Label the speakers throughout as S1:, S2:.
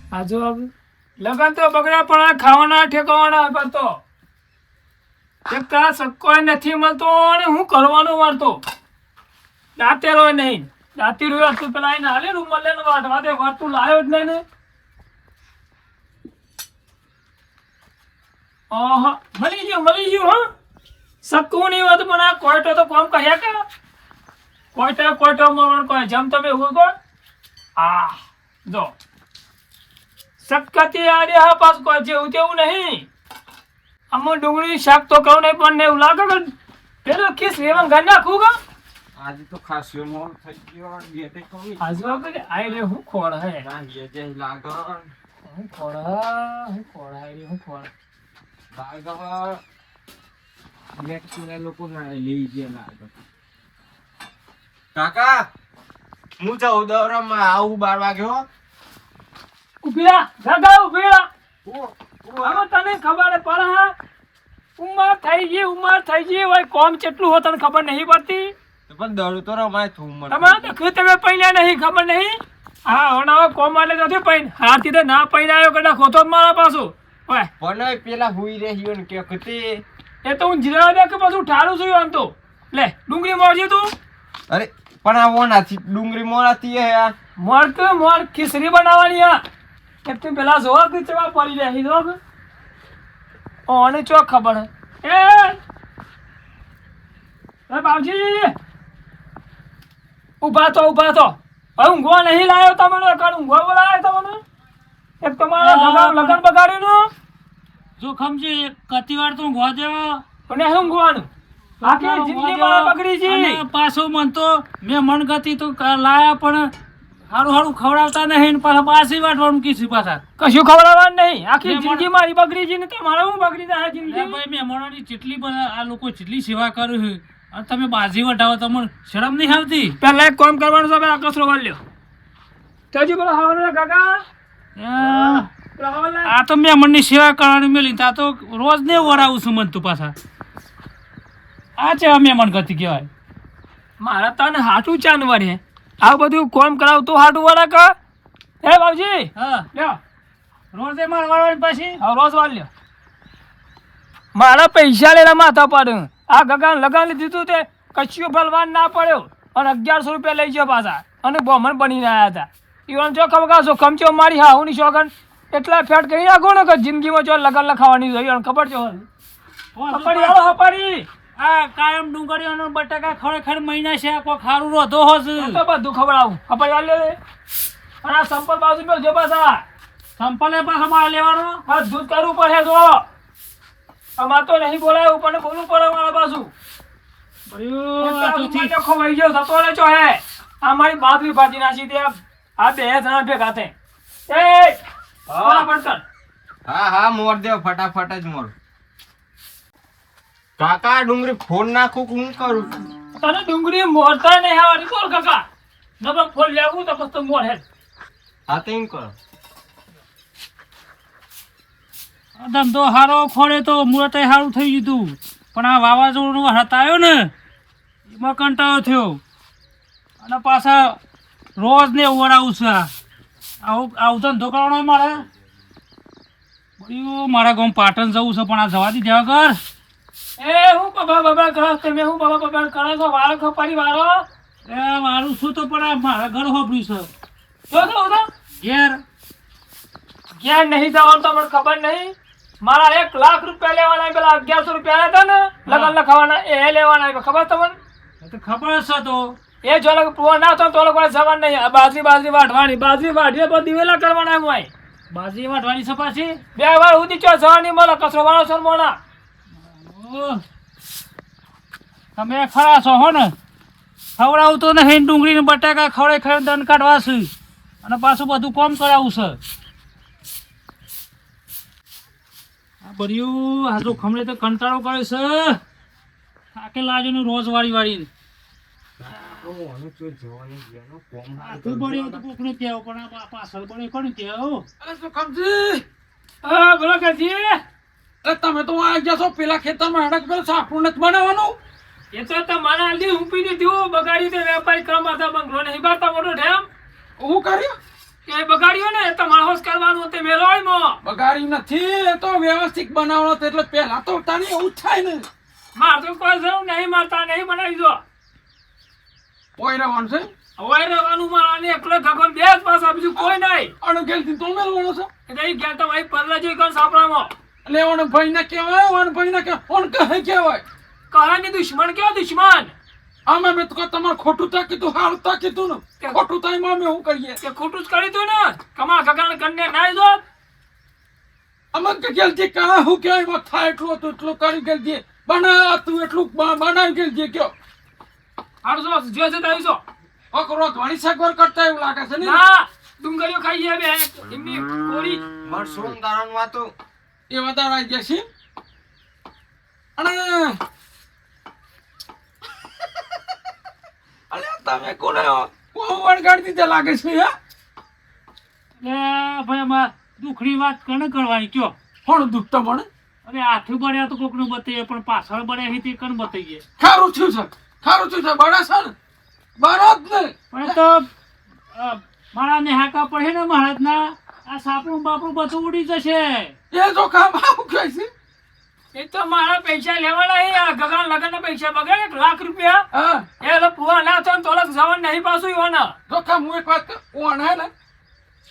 S1: આ જો લગન તો બગડ્યા પણ ખાવાના ઠેકવાના પર તો એક તા સક્કો નથી મળતો અને હું કરવાનું મારતો દાંતે રોય નહીં દાંતી રોય તું પેલા આઈને હાલે રૂમ મળે ને વાટવા દે વાર તું લાયો જ નહીં ને ઓહો મળી ગયું હા સક્કું નહીં હોત પણ આ કોઈટો તો કોમ કર્યા કે કોઈટો મળવાનું કોઈ જમ તમે હું કોણ આ જો સક્કતી આડે હા પાસ કોઈ જેવું તેવું નહીં અમો ડુંગળી શાક તો કહું નહીં પણ એવું લાગે કે પેલો ખીસ લેવા ઘર નાખું કે
S2: આજે તો ખાસ મોર થઈ ગયો ગેટે કોમી
S1: આજવા કે આઈ રે હું ખોળ હે
S2: રાંગે જે લાગે
S1: હું ખોળ આઈ રે હું ખોળ
S2: લાગે ગેટ કોને લોકો ના લઈ જે લાગે કાકા હું જાઉં દોરમાં આવું 12 વાગે હો
S1: ઉભીરા ગાગા ઉભીરા હવે તને ખબર પડે હા ઉમર થઈ ગઈ હોય કોમ કેટલું હો તને ખબર નહીં પડતી
S2: પણ દોડું તો રમાય તું મને
S1: તમારે તો કે તમે પૈણા નહીં ખબર નહીં હા હવે કોમ એટલે નથી પૈણ હાથી તો ના પૈણાયો કદાચ ખોતો જ મારા પાછો ઓય
S2: પણ પેલા હુઈ રહ્યો ને કે કતે
S1: એ તો હું જીરા દે કે પાછું ઠારું છું આમ તો લે ડુંગળી મોરજી તું
S2: અરે પણ આ વોનાથી ડુંગળી મોરાતી હે આ
S1: મોર ખીચડી બનાવવાની આ કે તું પેલા જોવા કે ચવા પડી રહી દો કે ઓને ચો ખબર હે એ બાવજી ઉભા તો હવે ઊંઘવા નહીં લાયો તમને કાલ ઊંઘવા બોલાયો તમને એક તમારા લગન બગાડ્યું
S3: જોખમજી કતિવાર તો ઊંઘવા દેવા
S1: અને શું ઊંઘવાનું આખી જિંદગી મારા બગડી છે
S3: અને પાછો મન તો મેં મનગતિ તો લાયા પણ હારું ખવડાવતા નહીં ને પાછા બાસી વાટવાનું કીધું પાછા
S1: કશું ખવડાવવાનું નહીં આખી જિંદગી મારી બગડી છે ને તમારે હું બગડી જાય જિંદગી
S3: ભાઈ મહેમાનોની જેટલી બધા આ લોકો જેટલી સેવા કર્યું છે અને તમે બાજી વટાવો તમને શરમ નહીં આવતી
S1: પેલા એક કામ કરવાનું છે આ કચરો વાળ્યો તજી બોલો હાવનો કાકા
S3: આ તો મહેમાનની સેવા કરવાની મેલી આ તો રોજ ને વરાવું છું મન તું પાછા આ છે મહેમાન ગતિ કહેવાય
S1: મારા તને હાટું ચાંદવાર હે આ બધું કોમ કરાવ તો હાટું વાળા કા હે બાબજી
S3: હા
S1: લ્યો
S3: રોજ માર વાળવાની પાછી
S1: હા રોજ વાળ લ્યો મારા પૈસા લેલા માથા પાડું આ ગગાન લગાવી દીધું તે કચ્યું ફલવાન ના પડ્યો અને 1100 રૂપિયા લઈ ગયો પાછા અને બોમન બનીને આવ્યા હતા ઈવન જો ખબર કમચો મારી હા હું શોગન એટલા ફેટ કરી નાખો ને કે જિંદગીમાં જો લગન લખાવાની જોઈએ ખબર છે હપાડી
S3: આ કાયમ ડુંગળીઓનો બટાકા ખરેખર મહિના છે કોઈ ખારું રોધો હશે
S1: તો બધું ખવડાવું હપાડી વાળ લે અને આ સંપલ બાજુ મેં જો પાછા
S3: સંપલે પાછા મારે લેવાનો
S1: બસ દૂધ કરવું પડે જો અમાર તો નહીં બોલાયું પણ બોલવું પડે મારા પાછું ખવાઈ ગયો થતો ને ચો હે આ મારી બાદરી ભાજી નાસી દે આ બે જણા ભેગા થે એ
S2: હા મોર દેવ ફટાફટ જ મોર કાકા ડુંગળી ફોન નાખું હું કરું
S1: તને ડુંગળી મોરતા નહીં આવવાની બોલ કાકા નબળ ફોન લેવું તો બસ તો મોર હે
S2: હા તો એમ કરો
S3: ધંધો હારો ખોડે તો મુરત સારું થઈ ગયું પણ આ વાવાઝોડું હતાયો ને એમાં કંટાળો થયો અને પાછા રોજ ને વરાવું છે આવું ધંધો કરવાનો મારે મારા ગામ પાટણ જવું છે પણ આ જવા દીધા વગર
S1: એ હું બબા કરો તમે હું બબા કરો છો વાળો ખપાડી વાળો
S3: એ મારું શું તો પણ આ મારા ઘર હોપડ્યું છે
S1: જો
S3: ઘેર
S1: ઘેર નહીં જવાનું તો મને ખબર નહીં મારા 1 લાખ રૂપિયા લેવાના પેલા 1100 રૂપિયા હતા ને લગન લખાવાના એ લેવાના ખબર તમને
S3: તો ખબર છે તો
S1: એ જો લોકો પૂરો ના તો લોકો જવાનું નહીં બાજરી વાઢવાની બાજરી વાઢીએ પછી દિવેલા કરવાના હોય
S3: બાજી વાટવાની છે પાછી
S1: 2 વાર સુધી ચો જવાની મળે કચરો વાળો છો મોણા
S3: તમે ખરા છો હો ને ખવડાવું તો નહીં ડુંગળી ને બટાકા ખવડે દન કાઢવા છે અને પાછું બધું કોમ કરાવું છે આ બર્યું હાજુ ખમણે તો કંટાળો કરે છે આકે લાજો ને રોજ વાળી તું બળ્યો તો કોકને કહેવો પણ આ પાછળ બળે કોને કહેવો
S1: હા બોલો કરજી
S4: તમે તો આ ગયા છો પેલા ખેતરમાં હડક પેલું સાપડું નથી બનાવવાનું
S1: એ તો તમારા આલી ઊંપી દીધું બગાડી તો વેપારી કામ હતા બંગલો નહીં બારતા મોટો ઠેમ
S4: હું કર્યું
S1: કે બગાડ્યો ને તમારે હોશ કરવાનું મેલો એમાં.
S4: બગાડ્યું નથી એ તો વ્યવસ્થિત બનાવવાનો હતો એટલે પહેલા તો તારે એવું જ થાય ને
S1: માર તો કોઈ જરૂર નહીં, મારતા નહીં બનાવી દો.
S4: કોઈ રહેવાનું છે
S1: હવે રહેવાનું મારાને એકલો ગગન બે જ પાછા, બીજું કોઈ નહીં.
S4: અણગેલથી તો મેળવાનો છે
S1: એટલે ઈ ગયા તો ભાઈ પરલા જોઈ કર સાપડામાં.
S4: એટલે ઓને ભાઈ ના કહેવાય ઓને ભાઈ ના કહેવાય ઓને કહે કહેવાય
S1: કહાની દુશ્મન કેવો દુશ્મન?
S4: આમાં મેં તો કહું તમારે ખોટું તા કીધું સારું તા કીધું ને ખોટું થાય માં અમે શું કરીએ
S1: કે ખોટું જ કર્યું તું ને, કમા ગગન કન્યા નાઈ દો.
S4: અમે કે ગેલજી કાં હું કહેવાય એમાં થાય એટલું હતું એટલું કરી ગેલજી બનાવ તું એટલું બનાવી ગેલજી કયો
S1: હારું જો જો છે તારી છો.
S4: ઓકરો ઘણી સગવડ કરતા એવું લાગે છે ને
S1: ના ડુંગળીઓ ખાઈ જાય બે એમની કોરી.
S2: મરસું તારણ વાતું
S4: એ વધારે આવી ગયા છે અને અલે તમે કોને વળગાડી દીધા લાગે છે હે
S3: એટલે ભાઈ આમાં દુઃખની વાત કને કરવાની કયો?
S4: કોણ દુઃખ તો મને
S3: અરે હાથે બળ્યા તો કોકનું બતાવીએ પણ પાછળ બળ્યા છે તે કણ બતાવીએ.
S4: ખારું થયું છે બડા છે ને બરો જ ને
S3: પણ એ તો મારા નેહાકા પડે ને મહારાજના આ સાપડું બાપડું બધું ઉડી જશે.
S4: એ જો કામ આવું કહે છે
S1: એ તો મારા પૈસા લેવાના નહીં. આ ગગન લગન પૈસા બગાડે 1 લાખ રૂપિયા.
S4: હા
S1: એ લો પુઆ ના તો તોલક જવાન નહીં પાછું ઈવાના.
S4: જો કામ હું એક વાત કોણ હે ને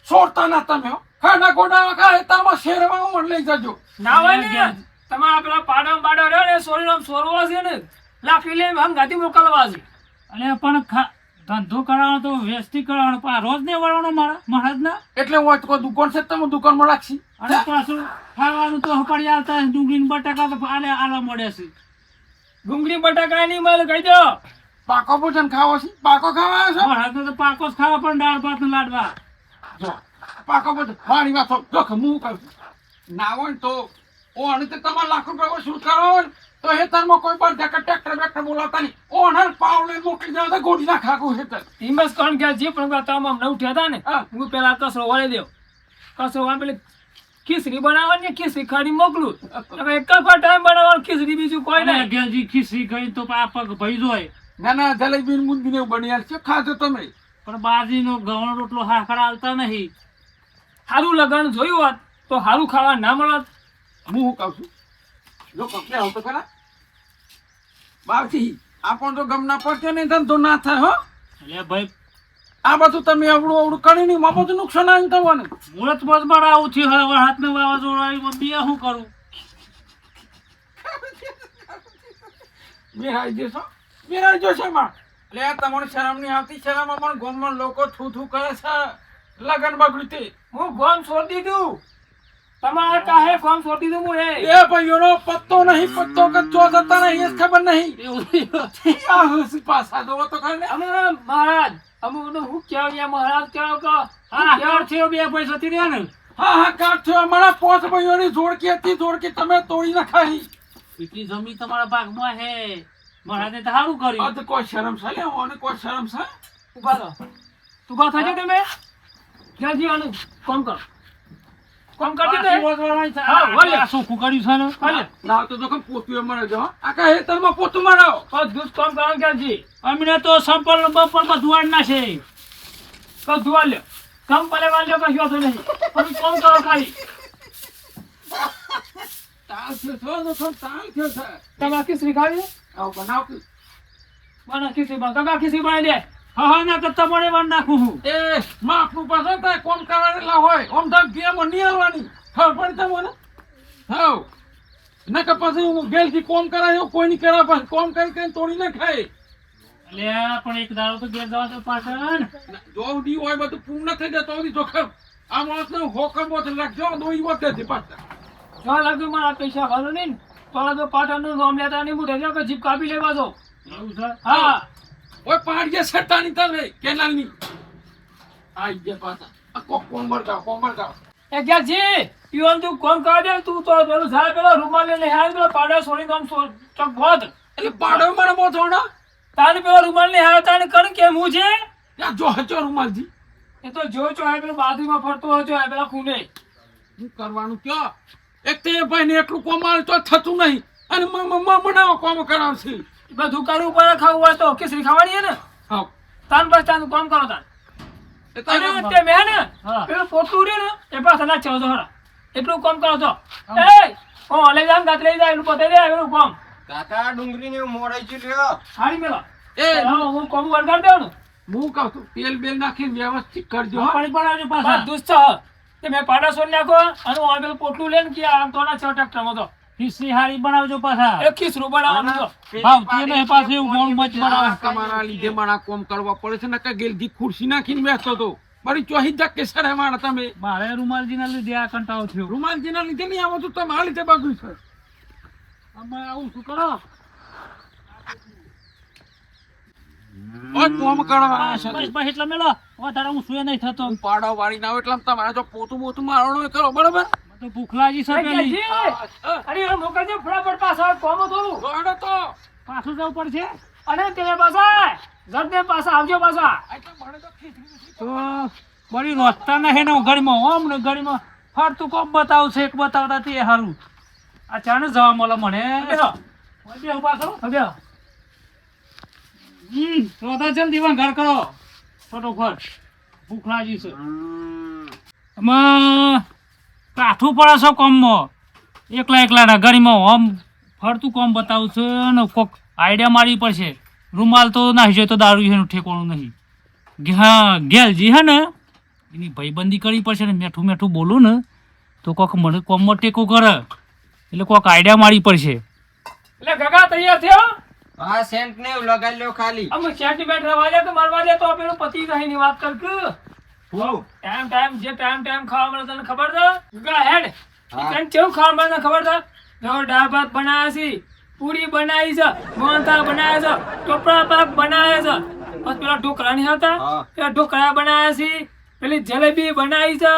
S4: છોડતા ના તમે હો. ખાના ગોડા ખાય તામાં શેરમાં હું લઈ જજો
S1: ના હોય ને તમારા પેલા પાડમ બાડો રહ્યો ને સોરીનો સોરવા છે ને લાકડી લઈને હંગાતી મોકલવા છે.
S3: અને પણ ધંધો કરાવવાનો તો વ્યસ્તી કરાવવાનો પણ આ રોજ ને વળવાનો મારા મહારાજના.
S4: એટલે હું કોઈ દુકાન છે તમે દુકાનમાં રાખશી
S3: અને પાછું ખાવાનું તો હપાડી આવતા ડુંગળી ને બટાકા તો આલા મળે છે.
S1: ડુંગળી બટાકા નહીં મળે કહી દો.
S4: પાકો ભોજન ખાવો છે પાકો ખાવા આવ્યો છો
S3: મહારાજને તો પાકો જ ખાવા પણ દાળ ભાત ને લાડવા.
S4: જો પાકો ભોજન મારી વાત જો હું કહું છું ના હોય ને તો ઓને તો તમારે લાખ રૂપિયા વસૂલ કરવા હોય ને તો હેતરમાં કોઈ પણ ટ્રેક્ટર બેક્ટર બોલાવતા નહીં ઓને પાવલે મોકલી જાવ તો ગોડી ના ખાકું હેતર
S1: હિંમત કોણ ગયા જે પણ તમામ ન ઉઠ્યા હતા ને
S4: હા.
S1: હું પેલા કસરો વળી દેવ. કસરો વાળી પેલી ખીચડી બનાવવાની ખીચડી ખાડી મોકલું. હવે એક જ ટાઈમ બનાવવાનું ખીચડી બીજું કોઈ
S3: અને
S1: નહીં.
S3: અગિયારજી ખીસી ગઈ તો આ પગ ભઈ જોય.
S4: ના ના જલેબી મુંદી ને બની યાર છે ખાજો તમે
S3: પણ બાજીનો ઘઉંનો રોટલો હાકડા આવતા નહીં.
S1: સારું લગન જોયું હોત તો સારું ખાવા ના મળત.
S4: હું શું કહું છું જો કપડે આવ તો ખરા બાપથી આપણ તો ગમના પડશે નહીં ધંધો ના થાય હો
S3: એટલે ભાઈ
S4: આ બધું તમે અવડું કરી નહીં માં બધું નુકસાન આવી થવાનું
S3: મુહૂર્ત મજબાર આવું થયું હવે હાથને વાવાઝોડું આવ્યું બે શું કરું?
S4: મેરાઈ જશો માં એટલે તમને શરમ નહીં આવતી શરમ અમારા ગામમાં લોકો થૂ થૂ કરે છે લગન બગડ્યું તે
S1: હું ગોમ છોડી દીધું. તમારે કાહે ગોમ છોડી દીધું હું એ.
S4: એ ભાઈઓનો પત્તો નહીં પત્તો કે ચો જતા નહીં એ જ ખબર નહીં આ હસી પાછા જોવો તો ખરે ને
S1: અમે મહારાજ અમે બધું હું કહેવાય યાર મહારાજ કહેવાય કે
S3: હા યાર થયો બે પૈસા થી રહ્યા ને.
S4: હા કાઢ થયો અમારા પોચ ભાઈઓની જોડકી હતી જોડકી તમે તોડી નાખાઈ
S3: એટલી જમીન તમારા ભાગમાં હે. મહારાજે તો સારું કર્યું.
S4: આ તો કોઈ શરમ છે લે ઓને કોઈ શરમ છે
S1: ઉભા રહો. ઉભા થજો તમે. જ્યાં જીવાનું કોમ કરો. કોમ કરતી
S3: પાછી
S1: તે.
S3: વધવાની છે.
S1: હા, વળે.
S3: આ શું કુકડ્યું છે ને?
S1: હાલે.
S4: ના તો કમ પોતું મળે જો આખા હેતરમાં પોતું મારાવો
S1: બસ દૂધ કોમ કરવાનું ક્યાં જી.
S3: અમને તો સંપલ બપોર બધું વાળ નાખે.
S1: બસ ધોવા લ્યો. કમ પલે વાળજો કશું વાંધો નહીં. પણ કોમ કરો ખાલી.
S4: તાલ થયો છો તો થોડો તાલ થયો છે
S1: તમે ખીચડી ખાવી છે?
S4: આવ બનાવ કે
S1: બના ખીચડી બના. કાકા ખીચડી બનાવી દે.
S3: હા હા ના કરતા પડે વાળ નાખું હું.
S4: એ માપનું પાસે થાય કોમ કરાવેલા હોય ઓમ તો ગેમ નહીં હાલવાની ખબર પડી તમને હાવ નકર પછી હું ગેલથી કોમ કરાયો કોઈ નહીં કરા પછી કોમ કરી કરીને તોડી ના ખાય
S3: એટલે પણ એક દાડો તો ઘેર જવા તો પાછળ.
S4: જો દી હોય બધું પૂર્ણ થઈ જાય તો દી જોખમ આ માણસને હોકમ બોત રાખજો દોઈ વખતે પાછા
S1: જો લાગ્યું મારા પૈસા વાળો નહીં ને, તો લાગ્યું પાટણનું નામ લેતા નહીં હું રહેજો કે જીપ કાપી લેવા દો.
S3: એવું છે?
S1: હા
S4: ઓય પાડીએ સટ્ટાની તમે કેનાલની આઈ ગયા પાછા આ કોમ બરગાવ
S1: એ ગયા જી પીવાનું તું કોમ કરવા દે. તું તો પેલું જાય પેલો રૂમાલ લઈને હાલ પેલો પાડો છોડીને આમ ચોક બોધ.
S4: એટલે પાડો મને બહુ થોડા
S1: તાને પેલો રૂમાલ ને હાલ તાને કણ કેમ હું છે
S4: યા જો હચો રૂમાલજી
S1: એ તો જો છો પેલો બાજુમાં ફરતો હોય છે પેલા ખૂને.
S4: શું કરવાનું કયો એક તે ભાઈ ને એટલું કોમાલ તો થતું નહીં અને બનાવો કોમ કરાવશે
S1: બધું કરવું પડે ખાવું હોય તો ખીચડી ખાવાની છે ને.
S4: હા
S1: તાન બસ તાનું કામ કરો તાન.
S4: એ તો
S1: અને તે મેં ને
S3: હા.
S1: પેલું પોતું રહ્યું ને એ પાછા ના ચલો હરા એટલું કામ કરો છો
S3: હા.
S1: એ ઓ લઈ જામ ગાત લઈ જાય એટલું પતાઈ દે એનું કામ
S2: કાકા ડુંગળી ને મોડાઈ ગયું લ્યો
S1: હારી મેલો
S4: એ
S1: હું કામ વળગાડ દઉં ને
S4: હું કહું છું તેલ બેલ નાખીને વ્યવસ્થિત કરજો હો.
S3: પાણી પણ આવજો પાછા
S1: બધું જ છે તે મેં પાડા સોન નાખો અને હું પેલું પોટલું લઈને કે આમ તો ના 6 ટ્રેક્ટરમાં તો
S3: ખીચડી હારી બનાવજો પાછા
S1: એક ખીસરું બનાવવાનું તો
S3: ભાવતી નહીં પાછું એવું મોણ મચ બનાવે
S4: તમારા લીધે મારા કોમ કરવા પડે છે નકર ગેલથી ખુરશી નાખીને બેસતો તો બળી ચોહી ધક્કે સડે મારા તમે
S3: મારે રૂમાલજીના લીધે આ કંટાળો થયો
S4: રૂમાલજીના લીધે નહીં આવો તો તમારા લીધે બધું છે
S3: અમે આવું શું કરો
S4: ઓય કોમ કરવા
S3: બસ બસ એટલે મેલો વધારે હું સુએ નહીં થતો
S4: હું પાડો વાળી ના હોય એટલે તમારે જો પોતું બોતું મારવાનું કરો બરોબર
S3: તો ભૂખ લાગી છે પેલી
S1: અરે એ મોકલજો ફટાફટ પાછા કોમ થોડું
S4: ગોડો તો
S3: પાછું જવું પડશે
S1: અને તે પાછા જડને પાછા આવજો પાછા
S4: એટલે મને તો ખીચડી
S3: તો બળી રોજતા નહીં ને ઘડીમાં ઓમ ને ઘડીમાં ફરતું કોમ બતાવશે એક બતાવતા તે સારું આ ચાને જવા મળે મને
S1: બેસો.
S3: બેહું પાછો
S1: હવે
S3: રોતા જલ્દી ઘર કરો ફટોફટ ભૂખ લાગી છે આમાં કાઠું પડે છે કોમમાં એકલા ગરીમાં આમ ફરતું કોમ બતાવું છે ને કોક આઈડિયા મારવી પડશે રૂમાલ તો નાખી જોઈએ તો દારૂ એનું ઠેકવાનું નહીં હા ગેલજી હે ને એની ભાઈબંધી કરવી પડશે ને મેઠું મેઠું બોલું ને તો કોક મને કોમમાં ટેકો કરે એટલે કોક આઈડિયા મારવી પડશે
S1: એટલે ગગા તૈયાર થયો
S2: હા સેન્ટ ને એવું લગાડી લ્યો ખાલી
S1: અમે સેન્ટીમેન્ટ રવા દે કે મારવા દે તો પેલું પતિ નહીં ની વાત કર કે
S2: હું
S1: ટાઈમ ખાવા મળે તને ખબર છે ગા હેડ
S2: હા.
S1: તને કેવું ખાવા મળે તને ખબર છે જો દાળ ભાત બનાવ્યા છે પૂરી બનાવી છે મોહનથાળ બનાવ્યા છે ટોપરા પાક બનાવ્યા છે બસ પેલા ઢોકળા નહીં આવતા
S2: હા.
S1: પેલા ઢોકળા બનાવ્યા છે પેલી જલેબી બનાવી છે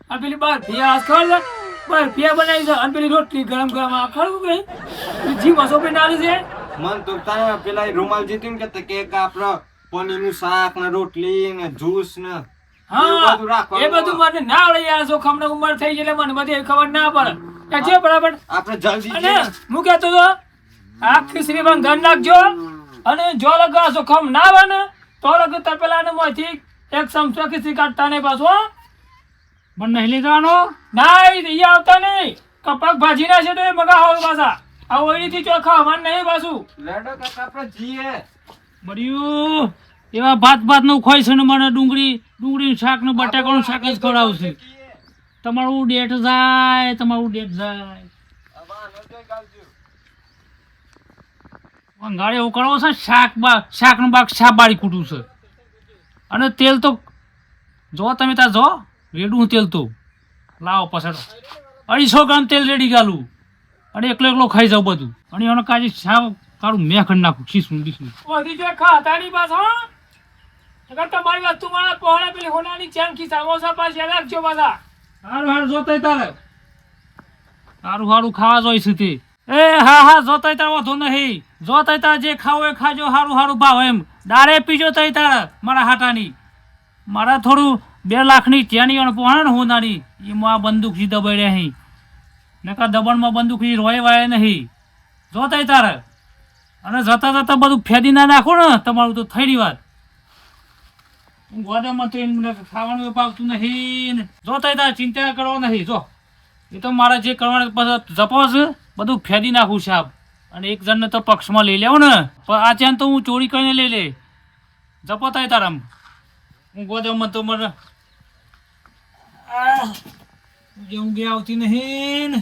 S1: અને પેલી બાર ભિયા ખબર છે બાર ભિયા બનાવી છે અને પેલી રોટલી ગરમ ગરમ આ ખરું કે જી મસો પે નાલી છે
S2: મન તો તારે પેલા રૂમાલ જીત્યું ને કે આપડે પનીરનું શાક ને રોટલી ને જ્યુસ ને એવું
S1: હા
S2: બધું રાખવાનું.
S1: એ બધું મને ના આવડે યાર જો ખમણે ઉંમર થઈ ગઈ એટલે મને બધી ખબર ના પડે કે જે બરાબર
S2: આપણે જલ્દી
S1: અને
S2: જઈએ.
S1: હું કહેતો હતો આ ખીચડીમાં ધન નાખજો અને જો લગા જો ખમ ના બને તો લગ તપેલા ને મોથી એક ચમચો ખીચડી કાઢતા નહીં પાછો હો.
S3: મને નહીં લઈ જવાનો
S1: ના એ આવતા નહીં કપાક ભાજી ના છે તો એ મગા હોય પાછા આ ઓઈથી ચોખા અમાર નહીં પાછું
S2: લેડો કાકા આપણે જઈએ
S3: બળ્યું એવા ભાત નું ખોય છે ને મને ડુંગળી શાક ને બટાકાનું શાક જ ખવડાવશે તમારું ડેટ જાય અંગાડે એવું કરવો છે શાક નું બાક શાક બાળી કૂટું છે અને તેલ તો જો તમે ત્યાં જો રેડું તેલ તો લાવો પછાડો 250 ગ્રામ તેલ રેડી ગાલું અને એકલો ખાઈ જાવ બધું અને એનો કાજી શાક કાઢું મેં ખંડ નાખું ખીસું બીસું
S1: ઓધી જો ખાતા નહીં પાછો હો. અગર તમારી વસ્તુ મારા પહોળા પેલી હોનાની ચેન કી સમોસા પાછી રાખજો પાછા
S3: હારું જોતાય તારે હારું ખાવા જોઈશે તે એ હા જોતાય તારે વાંધો નહીં જોતાય તારે જે ખાવું એ ખાજો હારું ભાવ એમ દારે પીજો તઈ તારે મારા હાટાની મારા થોડું 2 લાખની ચેની અને પોહણે ને હોનાની એમાં આ બંદૂકથી દબાઈ રહી નકા દબાણમાં બંદૂકથી રોય વાય નહીં જોતાય તારે અને જતા બધું ફેદી ના નાખો ને તમારું તો થઈ વાત ગોદામાં તો એમને ખાવાનું પાવતું નહીં ને જોતાય તારે ચિંતા કરો નહીં જો એ તો મારે જે કરવાનું પછી જપો છે બધું ફેદી નાખું સાહેબ અને એક જણને તો પક્ષમાં લઈ લેવું ને પણ આ ચેન તો હું ચોરી કરીને લઈ લે જપોતાય તારામ હું ગોદામાં તો મને ઊંઘે આવતી નહીં ને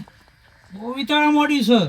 S3: બહુ વિચારા મોડી છે